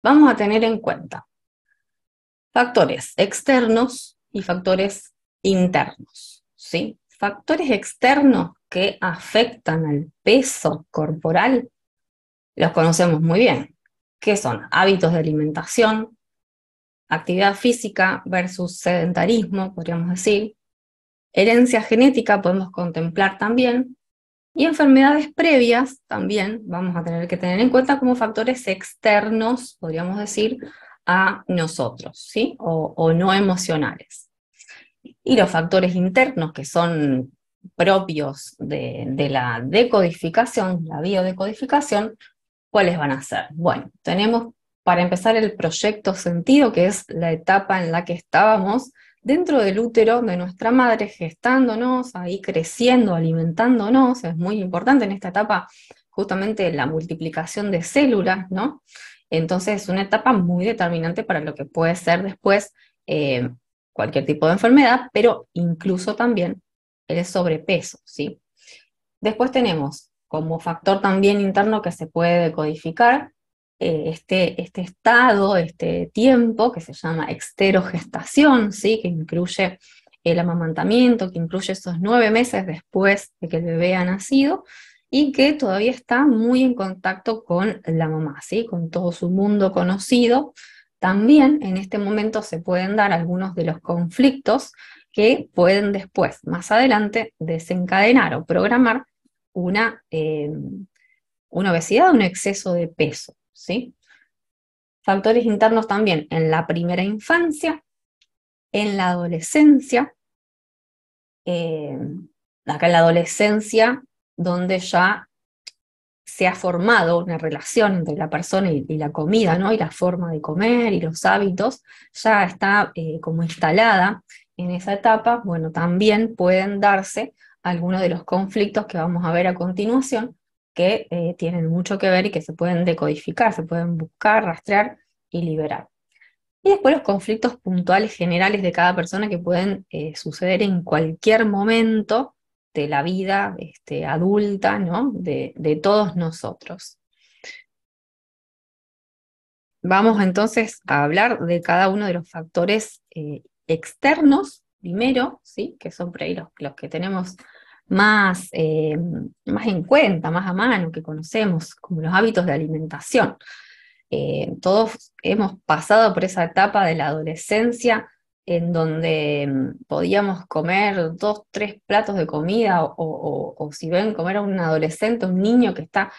Vamos a tener en cuenta factores externos y factores internos, ¿sí? Factores externos que afectan al peso corporal los conocemos muy bien, que son hábitos de alimentación, actividad física versus sedentarismo, podríamos decir, herencia genética podemos contemplar también, y enfermedades previas también vamos a tener que tener en cuenta como factores externos, podríamos decir, a nosotros, ¿sí? O no emocionales. Y los factores internos que son propios de la decodificación, la biodecodificación, ¿cuáles van a ser? Bueno, tenemos para empezar el proyecto sentido, que es la etapa en la que estábamos dentro del útero de nuestra madre, gestándonos, ahí creciendo, alimentándonos. Es muy importante en esta etapa justamente la multiplicación de células, ¿no? Entonces es una etapa muy determinante para lo que puede ser después eh, cualquier tipo de enfermedad, pero incluso también el sobrepeso, ¿sí? Después tenemos como factor también interno que se puede decodificar este estado, este tiempo que se llama exterogestación, ¿sí? Que incluye el amamantamiento, que incluye esos 9 meses después de que el bebé ha nacido y que todavía está muy en contacto con la mamá, ¿sí? Con todo su mundo conocido. También en este momento se pueden dar algunos de los conflictos que pueden después, más adelante, desencadenar o programar una, eh, una obesidad, un exceso de peso, ¿sí? Factores internos también en la primera infancia, en la adolescencia, eh, acá en la adolescencia, donde ya se ha formado una relación entre la persona y la comida, ¿no? Y la forma de comer y los hábitos, ya está como instalada en esa etapa. Bueno, también pueden darse algunos de los conflictos que vamos a ver a continuación, que tienen mucho que ver y que se pueden decodificar, se pueden buscar, rastrear y liberar. Y después los conflictos puntuales generales de cada persona que pueden suceder en cualquier momento de la vida adulta, ¿no? De todos nosotros. Vamos entonces a hablar de cada uno de los factores externos, primero, ¿sí? Que son por ahí los que tenemos más en cuenta, más a mano, que conocemos, como los hábitos de alimentación. Todos hemos pasado por esa etapa de la adolescencia en donde podíamos comer 2, 3 platos de comida o si ven comer a un adolescente, un niño que está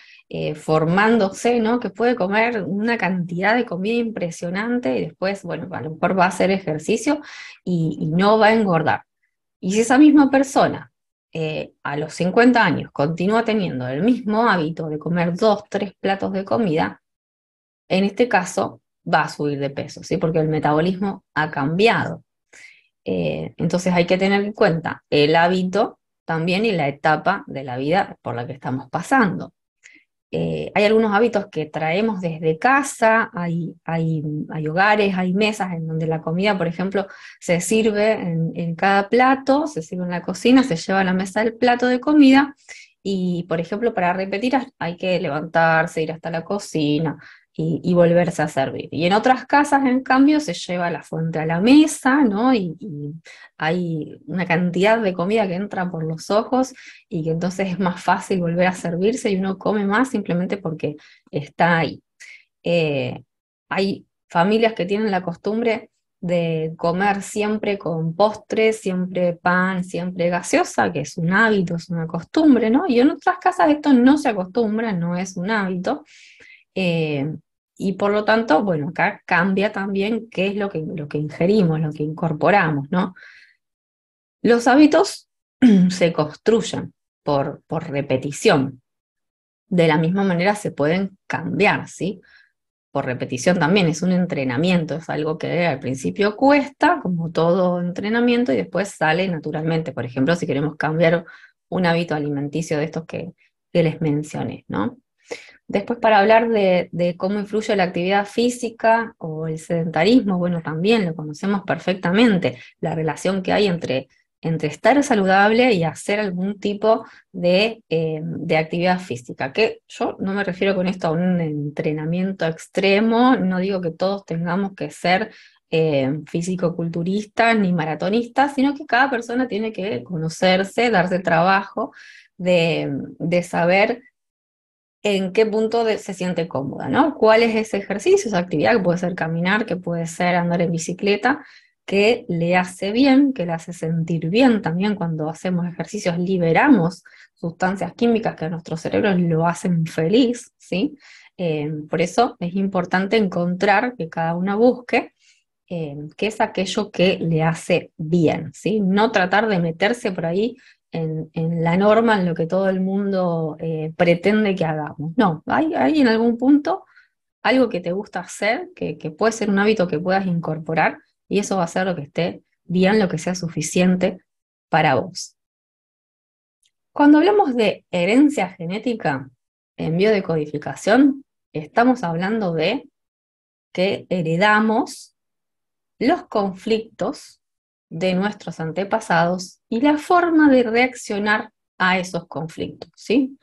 formándose, ¿no? Que puede comer una cantidad de comida impresionante y después, bueno, a lo mejor va a hacer ejercicio y no va a engordar. Y si esa misma persona a los 50 años continúa teniendo el mismo hábito de comer 2, 3 platos de comida, en este caso va a subir de peso, ¿sí? Porque el metabolismo ha cambiado. Entonces hay que tener en cuenta el hábito también y la etapa de la vida por la que estamos pasando. Hay algunos hábitos que traemos desde casa, hay hogares, hay mesas en donde la comida, por ejemplo, se sirve en cada plato, se sirve en la cocina, se lleva a la mesa el plato de comida y, por ejemplo, para repetir hay que levantarse, ir hasta la cocina y volverse a servir. Y en otras casas, en cambio, se lleva la fuente a la mesa, ¿no? Y hay una cantidad de comida que entra por los ojos y que entonces es más fácil volver a servirse y uno come más simplemente porque está ahí. Eh, Hay familias que tienen la costumbre de comer siempre con postres, siempre pan, siempre gaseosa, que es un hábito, es una costumbre, ¿no? Y en otras casas esto no se acostumbra, no es un hábito. eh, y por lo tanto, bueno, acá cambia también qué es lo que ingerimos, lo que incorporamos, ¿no? Los hábitos se construyen por repetición. De la misma manera se pueden cambiar, ¿sí? Por repetición también, es un entrenamiento, es algo que al principio cuesta, como todo entrenamiento, y después sale naturalmente. Por ejemplo, si queremos cambiar un hábito alimenticio de estos que les mencioné, ¿no? Después para hablar de cómo influye la actividad física o el sedentarismo, bueno, también lo conocemos perfectamente, la relación que hay entre entre estar saludable y hacer algún tipo de actividad física, que yo no me refiero con esto a un entrenamiento extremo, no digo que todos tengamos que ser físico-culturistas ni maratonistas, sino que cada persona tiene que conocerse, darse el trabajo de saber en qué punto se siente cómoda, ¿no? ¿Cuál es ese ejercicio, esa actividad que puede ser caminar, que puede ser andar en bicicleta, que le hace bien, que le hace sentir bien también cuando hacemos ejercicios, liberamos sustancias químicas que a nuestros cerebros lo hacen feliz, ¿sí? Por eso es importante encontrar que cada una busque qué es aquello que le hace bien, ¿sí? No tratar de meterse por ahí en la norma, en lo que todo el mundo pretende que hagamos. No, hay en algún punto algo que te gusta hacer, que puede ser un hábito que puedas incorporar, y eso va a ser lo que esté bien, lo que sea suficiente para vos. Cuando hablamos de herencia genética en biodecodificación, estamos hablando de que heredamos los conflictos de nuestros antepasados y la forma de reaccionar a esos conflictos, ¿sí?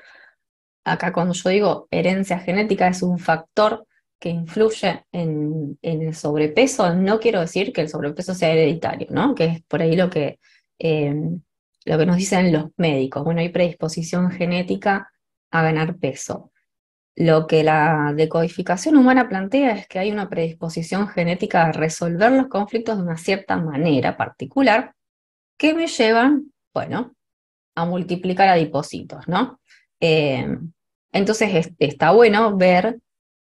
Acá cuando yo digo herencia genética es un factor que influye en el sobrepeso, no quiero decir que el sobrepeso sea hereditario, ¿no? Que es por ahí eh, lo que nos dicen los médicos. Bueno, hay predisposición genética a ganar peso. Lo que la decodificación humana plantea es que hay una predisposición genética a resolver los conflictos de una cierta manera particular que me llevan, bueno, a multiplicar adipocitos, ¿no? Eh, entonces está bueno ver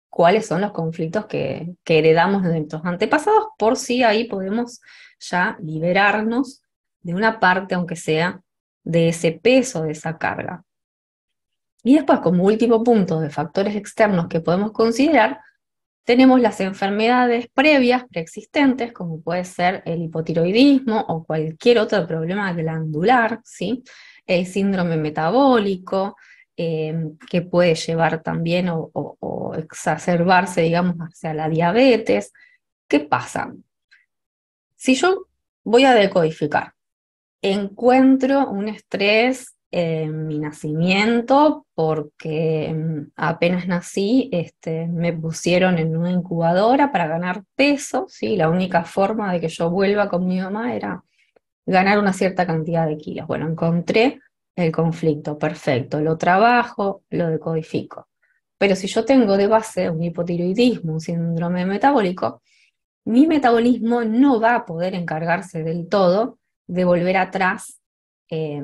cuáles son los conflictos que heredamos de nuestros antepasados, por si ahí podemos ya liberarnos de una parte, aunque sea, de ese peso, de esa carga. Y después, como último punto de factores externos que podemos considerar, tenemos las enfermedades previas, preexistentes, como puede ser el hipotiroidismo o cualquier otro problema glandular, ¿sí? El síndrome metabólico, que puede llevar también o exacerbarse, digamos, hacia la diabetes. ¿Qué pasa? Si yo voy a decodificar, encuentro un estrés en mi nacimiento porque apenas nací, me pusieron en una incubadora para ganar peso, ¿sí? La única forma de que yo vuelva con mi mamá era ganar una cierta cantidad de kilos. Bueno, encontré el conflicto, perfecto, lo trabajo, lo decodifico. Pero si yo tengo de base un hipotiroidismo, un síndrome metabólico, mi metabolismo no va a poder encargarse del todo de volver atrás eh,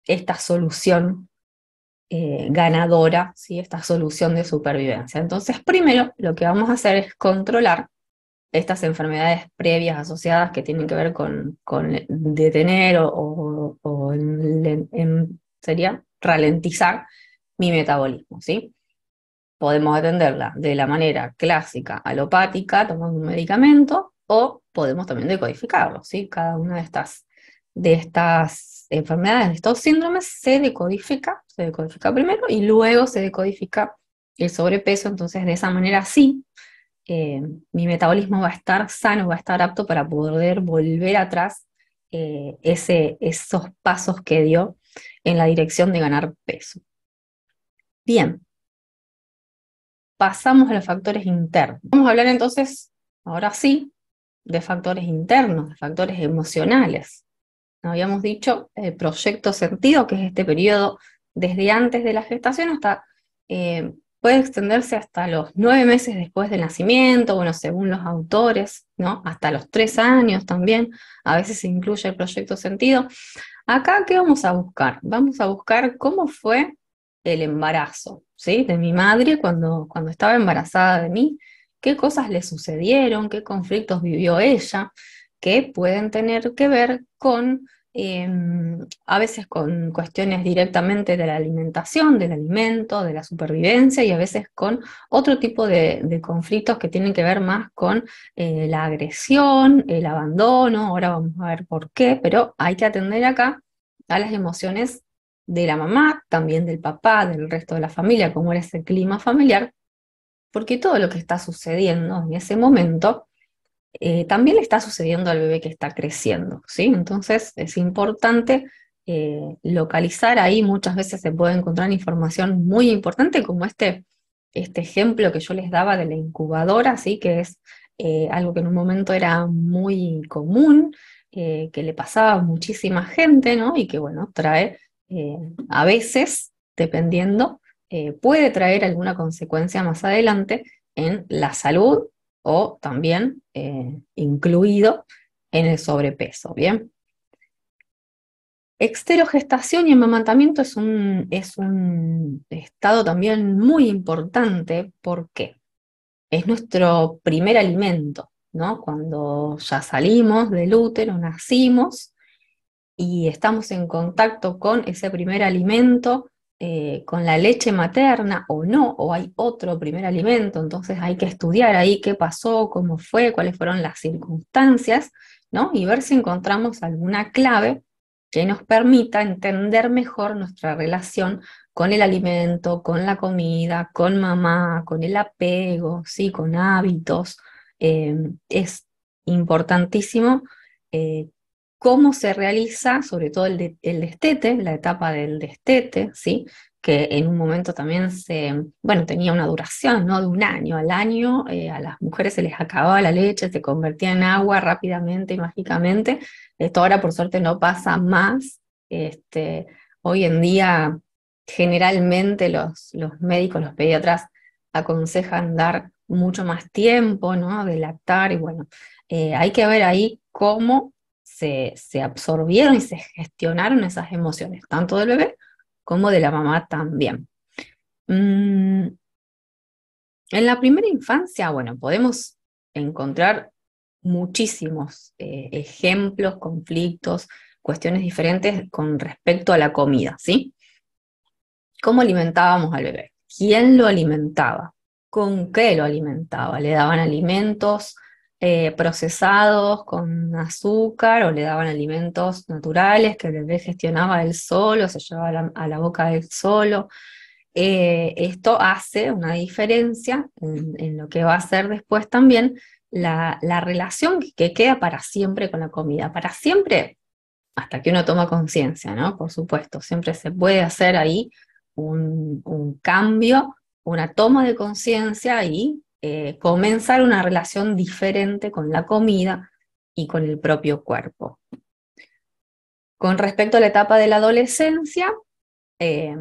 esta solución ganadora, ¿sí? Esta solución de supervivencia. Entonces, primero lo que vamos a hacer es controlar estas enfermedades previas asociadas que tienen que ver con detener sería ralentizar mi metabolismo, ¿sí? Podemos atenderla de la manera clásica, alopática, tomando un medicamento, o podemos también decodificarlo, ¿sí? Cada una de estas enfermedades, de estos síndromes, se decodifica primero y luego se decodifica el sobrepeso, entonces de esa manera sí, mi metabolismo va a estar sano, va a estar apto para poder volver atrás esos pasos que dio en la dirección de ganar peso. Bien. Pasamos a los factores internos. Vamos a hablar entonces, ahora sí, de factores internos, de factores emocionales. Habíamos dicho el proyecto sentido, que es este periodo desde antes de la gestación hasta, puede extenderse hasta los 9 meses después del nacimiento, bueno, según los autores, ¿no? Hasta los 3 años también, a veces se incluye el proyecto sentido. Acá, ¿qué vamos a buscar? Vamos a buscar cómo fue el embarazo, ¿sí? De mi madre cuando estaba embarazada de mí, qué cosas le sucedieron, qué conflictos vivió ella, que pueden tener que ver con, a veces con cuestiones directamente de la alimentación, del alimento, de la supervivencia, y a veces con otro tipo de conflictos que tienen que ver más con la agresión, el abandono. Ahora vamos a ver por qué, pero hay que atender acá a las emociones de la mamá, también del papá, del resto de la familia, cómo era ese clima familiar, porque todo lo que está sucediendo en ese momento también le está sucediendo al bebé que está creciendo, ¿sí? Entonces es importante localizar ahí, muchas veces se puede encontrar información muy importante como este ejemplo que yo les daba de la incubadora, ¿sí? Que es algo que en un momento era muy común, que le pasaba a muchísima gente, ¿no? Y que, bueno, trae eh, a veces, dependiendo, puede traer alguna consecuencia más adelante en la salud o también incluido en el sobrepeso, ¿bien? Esterogestación y amamantamiento es un estado también muy importante porque es nuestro primer alimento, ¿no? Cuando ya salimos del útero, nacimos y estamos en contacto con ese primer alimento, con la leche materna o no, o hay otro primer alimento, entonces hay que estudiar ahí qué pasó, cómo fue, cuáles fueron las circunstancias, ¿no? Y ver si encontramos alguna clave que nos permita entender mejor nuestra relación con el alimento, con la comida, con mamá, con el apego, ¿sí? Con hábitos. Es importantísimo eh, cómo se realiza, sobre todo el destete, la etapa del destete, ¿sí? Que en un momento también bueno, tenía una duración, ¿no? De un año. Al año a las mujeres se les acababa la leche, se convertía en agua rápidamente y mágicamente. Esto ahora por suerte no pasa más. Este, hoy en día generalmente los médicos, los pediatras aconsejan dar mucho más tiempo, ¿no? De lactar y bueno, hay que ver ahí cómo se absorbieron y se gestionaron esas emociones, tanto del bebé como de la mamá también. Mm, en la primera infancia, bueno, podemos encontrar muchísimos ejemplos, conflictos, cuestiones diferentes con respecto a la comida, ¿sí? ¿Cómo alimentábamos al bebé? ¿Quién lo alimentaba? ¿Con qué lo alimentaba? ¿Le daban alimentos procesados con azúcar o le daban alimentos naturales que el bebé gestionaba él solo, se llevaba a la boca él solo? Esto hace una diferencia en lo que va a ser después también la relación que queda para siempre con la comida. Para siempre hasta que uno toma conciencia, ¿no? Por supuesto, siempre se puede hacer ahí un cambio, una toma de conciencia y comenzar una relación diferente con la comida y con el propio cuerpo. Con respecto a la etapa de la adolescencia, eh,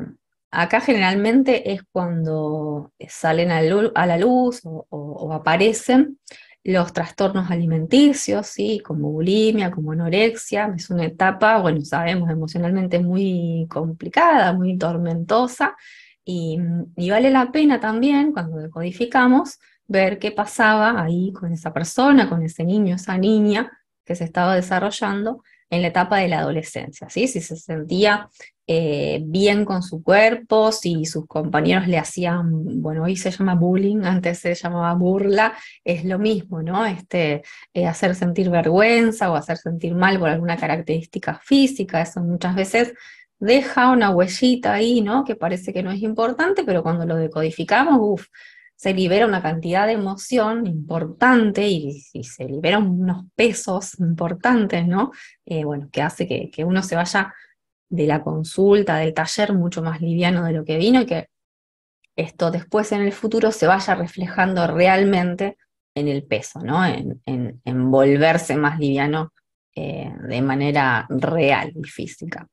acá generalmente es cuando salen a la luz o aparecen los trastornos alimenticios, ¿sí? Como bulimia, como anorexia. Es una etapa, bueno, sabemos, emocionalmente muy complicada, muy tormentosa, y vale la pena también, cuando decodificamos, ver qué pasaba ahí con esa persona, con ese niño, esa niña que se estaba desarrollando en la etapa de la adolescencia, ¿sí? Si se sentía bien con su cuerpo, si sus compañeros le hacían, bueno, hoy se llama bullying, antes se llamaba burla, es lo mismo, ¿no? Hacer sentir vergüenza o hacer sentir mal por alguna característica física, eso muchas veces deja una huellita ahí, ¿no? Que parece que no es importante, pero cuando lo decodificamos, uff, se libera una cantidad de emoción importante y se liberan unos pesos importantes, ¿no? Bueno, que hace que uno se vaya de la consulta, del taller, mucho más liviano de lo que vino y que esto después en el futuro se vaya reflejando realmente en el peso, ¿no? En volverse más liviano de manera real y física.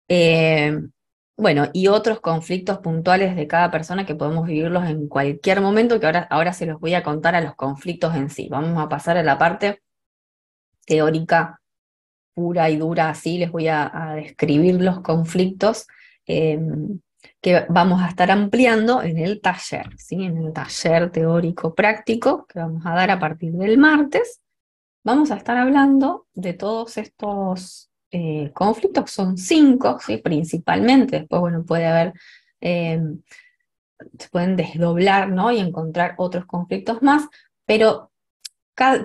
Eh, bueno, y otros conflictos puntuales de cada persona que podemos vivirlos en cualquier momento, que ahora se los voy a contar a los conflictos en sí. Vamos a pasar a la parte teórica pura y dura, así les voy a describir los conflictos eh, que vamos a estar ampliando en el taller, ¿sí? En el taller teórico práctico que vamos a dar a partir del martes. Vamos a estar hablando de todos estos conflictos, son cinco, ¿sí? Principalmente, después, bueno, puede haber, eh, se pueden desdoblar, ¿no? Y encontrar otros conflictos más, pero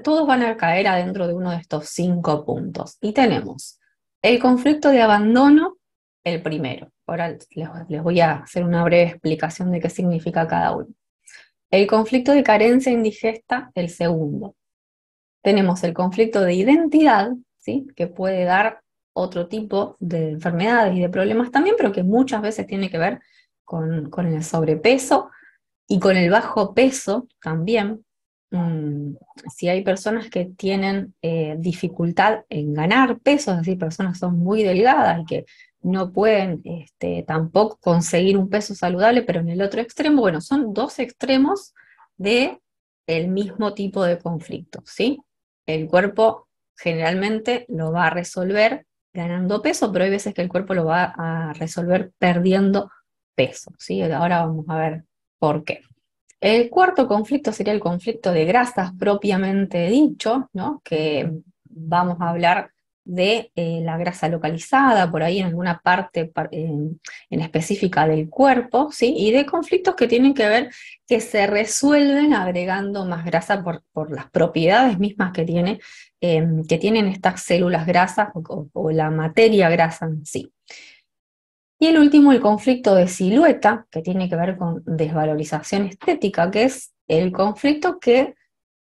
todos van a caer adentro de uno de estos cinco puntos. Y tenemos el conflicto de abandono, el primero. Ahora les voy a hacer una breve explicación de qué significa cada uno. El conflicto de carencia indigesta, el segundo. Tenemos el conflicto de identidad, ¿sí? Que puede dar otro tipo de enfermedades y de problemas también, pero que muchas veces tiene que ver con el sobrepeso y con el bajo peso también. Mm, si hay personas que tienen dificultad en ganar peso, es decir, personas que son muy delgadas y que no pueden tampoco conseguir un peso saludable, pero en el otro extremo, bueno, son dos extremos de el mismo tipo de conflicto, ¿sí? El cuerpo generalmente lo va a resolver ganando peso, pero hay veces que el cuerpo lo va a resolver perdiendo peso, ¿sí? Ahora vamos a ver por qué. El cuarto conflicto sería el conflicto de grasas propiamente dicho, ¿no? Que vamos a hablar de la grasa localizada por ahí en alguna parte en específica del cuerpo, ¿sí? Y de conflictos que tienen que ver, que se resuelven agregando más grasa por las propiedades mismas que tienen estas células grasas o la materia grasa en sí. Y el último, el conflicto de silueta, que tiene que ver con desvalorización estética, que es el conflicto que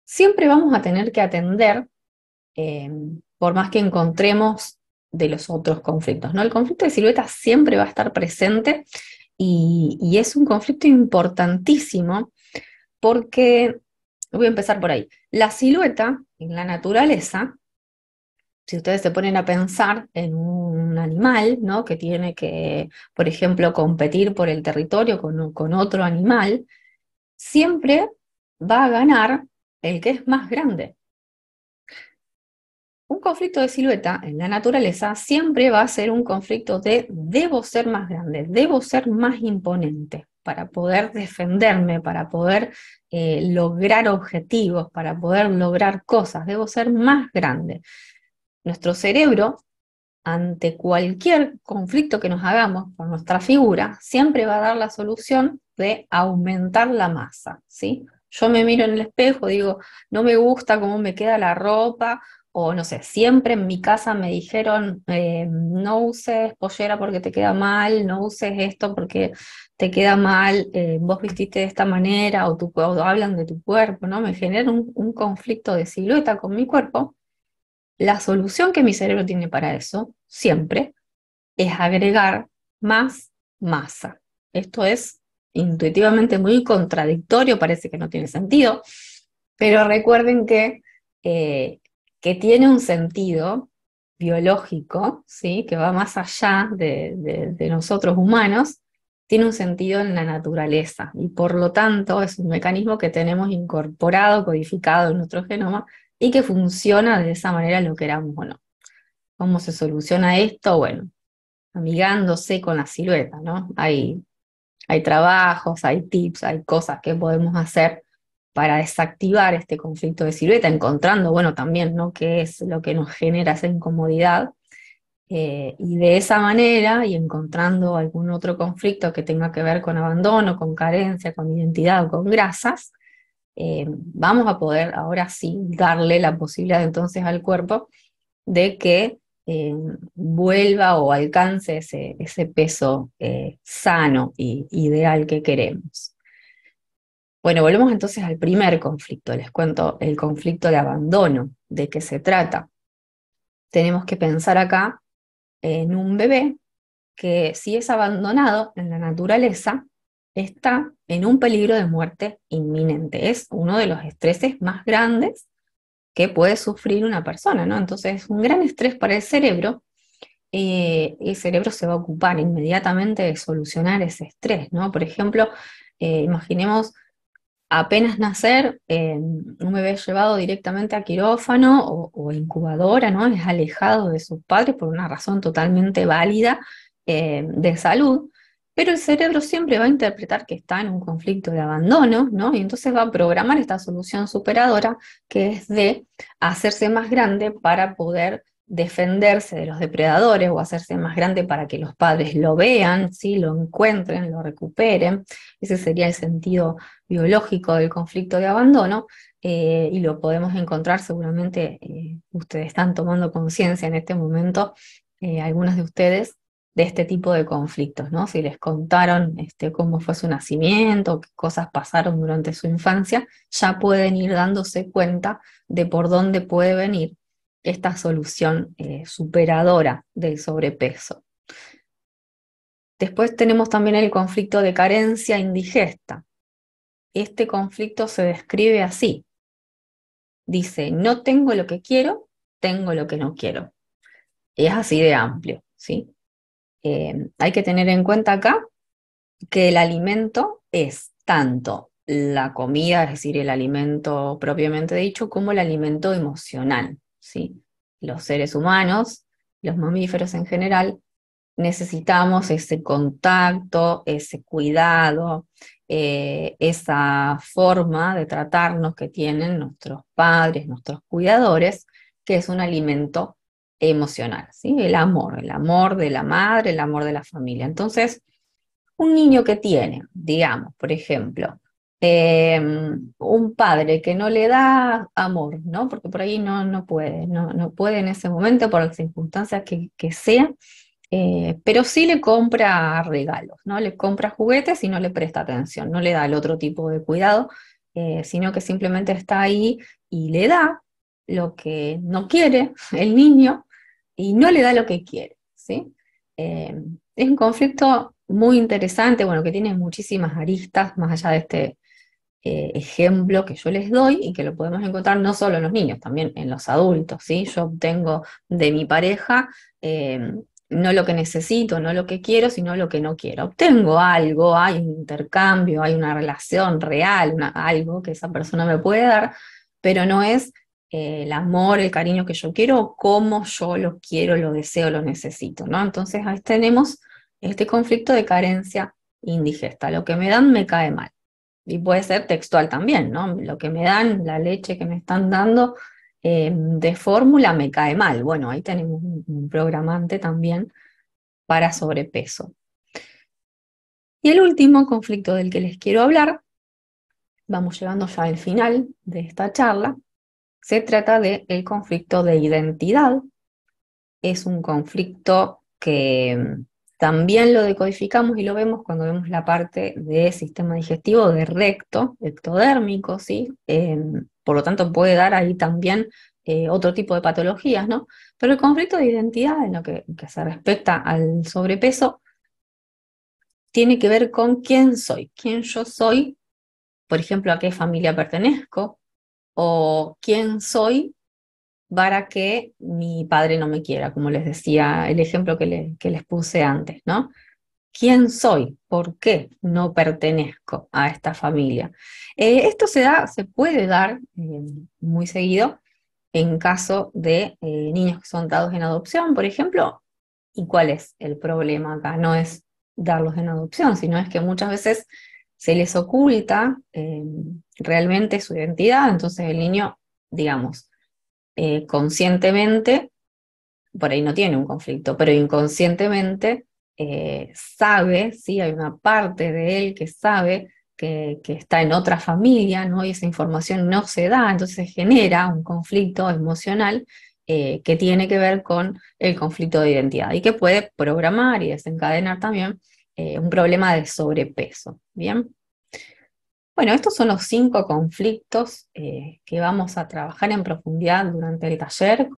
siempre vamos a tener que atender, eh, por más que encontremos de los otros conflictos, ¿no? El conflicto de silueta siempre va a estar presente y es un conflicto importantísimo porque, voy a empezar por ahí, la silueta en la naturaleza, si ustedes se ponen a pensar en un animal, ¿no? Que tiene que, por ejemplo, competir por el territorio con otro animal, siempre va a ganar el que es más grande. Un conflicto de silueta en la naturaleza siempre va a ser un conflicto de debo ser más grande, debo ser más imponente para poder defenderme, para poder lograr objetivos, para poder lograr cosas, debo ser más grande. Nuestro cerebro, ante cualquier conflicto que nos hagamos con nuestra figura, siempre va a dar la solución de aumentar la masa, ¿sí? Yo me miro en el espejo, digo, no me gusta cómo me queda la ropa, o no sé, siempre en mi casa me dijeron, no uses pollera porque te queda mal, no uses esto porque te queda mal, vos vististe de esta manera, o hablan de tu cuerpo, ¿no? Me genera un conflicto de silueta con mi cuerpo. La solución que mi cerebro tiene para eso, siempre, es agregar más masa. Esto es intuitivamente muy contradictorio, parece que no tiene sentido, pero recuerden eh, que tiene un sentido biológico, ¿sí? Que va más allá de nosotros humanos, tiene un sentido en la naturaleza y por lo tanto es un mecanismo que tenemos incorporado, codificado en nuestro genoma y que funciona de esa manera lo queramos o no. ¿Cómo se soluciona esto? Bueno, amigándose con la silueta, ¿no? Hay trabajos, hay tips, hay cosas que podemos hacer para desactivar este conflicto de silueta, encontrando, bueno, también, ¿no? Qué es lo que nos genera esa incomodidad. Y de esa manera, y encontrando algún otro conflicto que tenga que ver con abandono, con carencia, con identidad o con grasas, vamos a poder ahora sí darle la posibilidad entonces al cuerpo de que vuelva o alcance ese peso sano y ideal que queremos. Bueno, volvemos entonces al primer conflicto, les cuento el conflicto de abandono, ¿de qué se trata? Tenemos que pensar acá en un bebé que si es abandonado en la naturaleza, está en un peligro de muerte inminente. Es uno de los estreses más grandes que puede sufrir una persona, ¿no? Entonces es un gran estrés para el cerebro se va a ocupar inmediatamente de solucionar ese estrés, ¿no? Por ejemplo, imaginemos apenas nacer, un bebé llevado directamente a quirófano o incubadora, ¿no? Es alejado de sus padres por una razón totalmente válida de salud, pero el cerebro siempre va a interpretar que está en un conflicto de abandono, ¿no? Y entonces va a programar esta solución superadora que es de hacerse más grande para poder defenderse de los depredadores o hacerse más grande para que los padres lo vean, ¿sí? Lo encuentren, lo recuperen. Ese sería el sentido biológico del conflicto de abandono, y lo podemos encontrar seguramente, ustedes están tomando conciencia en este momento, algunas de ustedes, de este tipo de conflictos, ¿no? Si les contaron cómo fue su nacimiento, qué cosas pasaron durante su infancia, ya pueden ir dándose cuenta de por dónde puede venir esta solución superadora del sobrepeso. Después tenemos también el conflicto de carencia indigesta. Este conflicto se describe así. Dice, no tengo lo que quiero, tengo lo que no quiero. Es así de amplio, ¿sí? Hay que tener en cuenta acá que el alimento es tanto la comida, es decir, el alimento propiamente dicho, como el alimento emocional, ¿sí? Los seres humanos, los mamíferos en general, necesitamos ese contacto, ese cuidado, esa forma de tratarnos que tienen nuestros padres, nuestros cuidadores, que es un alimento emocional, ¿sí? El amor de la madre, el amor de la familia. Entonces, un niño que tiene, digamos, por ejemplo, un padre que no le da amor, ¿no? Porque por ahí no puede, no puede en ese momento por las circunstancias que sea, pero sí le compra regalos, ¿no? Le compra juguetes y no le presta atención, no le da el otro tipo de cuidado, sino que simplemente está ahí y le da lo que no quiere el niño y no le da lo que quiere, ¿sí? Eh, es un conflicto muy interesante, bueno, que tiene muchísimas aristas, más allá de este ejemplo que yo les doy y que lo podemos encontrar no solo en los niños, también en los adultos, ¿sí? Yo obtengo de mi pareja no lo que necesito, no lo que quiero, sino lo que no quiero. Obtengo algo, hay un intercambio, hay una relación real, algo que esa persona me puede dar, pero no es el amor, el cariño que yo quiero, como yo lo quiero, lo deseo, lo necesito, ¿no? Entonces ahí tenemos este conflicto de carencia indigesta. Lo que me dan me cae mal. Y puede ser textual también, ¿no? Lo que me dan, la leche que me están dando de fórmula me cae mal. Bueno, ahí tenemos un programante también para sobrepeso. Y el último conflicto del que les quiero hablar, vamos llegando ya al final de esta charla, se trata del conflicto de identidad. Es un conflicto que también lo decodificamos y lo vemos cuando vemos la parte de sistema digestivo de recto, ectodérmico, ¿sí? Por lo tanto puede dar ahí también otro tipo de patologías, ¿no? Pero el conflicto de identidad en lo que se respecta al sobrepeso tiene que ver con quién yo soy, por ejemplo, a qué familia pertenezco, o quién soy para que mi padre no me quiera, como les decía, el ejemplo que les puse antes, ¿no? ¿Quién soy? ¿Por qué no pertenezco a esta familia? Esto se puede dar muy seguido en caso de niños que son dados en adopción, por ejemplo. ¿Y cuál es el problema acá? No es darlos en adopción, sino es que muchas veces se les oculta realmente su identidad, entonces el niño, digamos, conscientemente, por ahí no tiene un conflicto, pero inconscientemente sabe, ¿sí? Hay una parte de él que sabe que está en otra familia, ¿no? Y esa información no se da, entonces genera un conflicto emocional que tiene que ver con el conflicto de identidad y que puede programar y desencadenar también un problema de sobrepeso, ¿bien? Bueno, estos son los 5 conflictos que vamos a trabajar en profundidad durante el taller.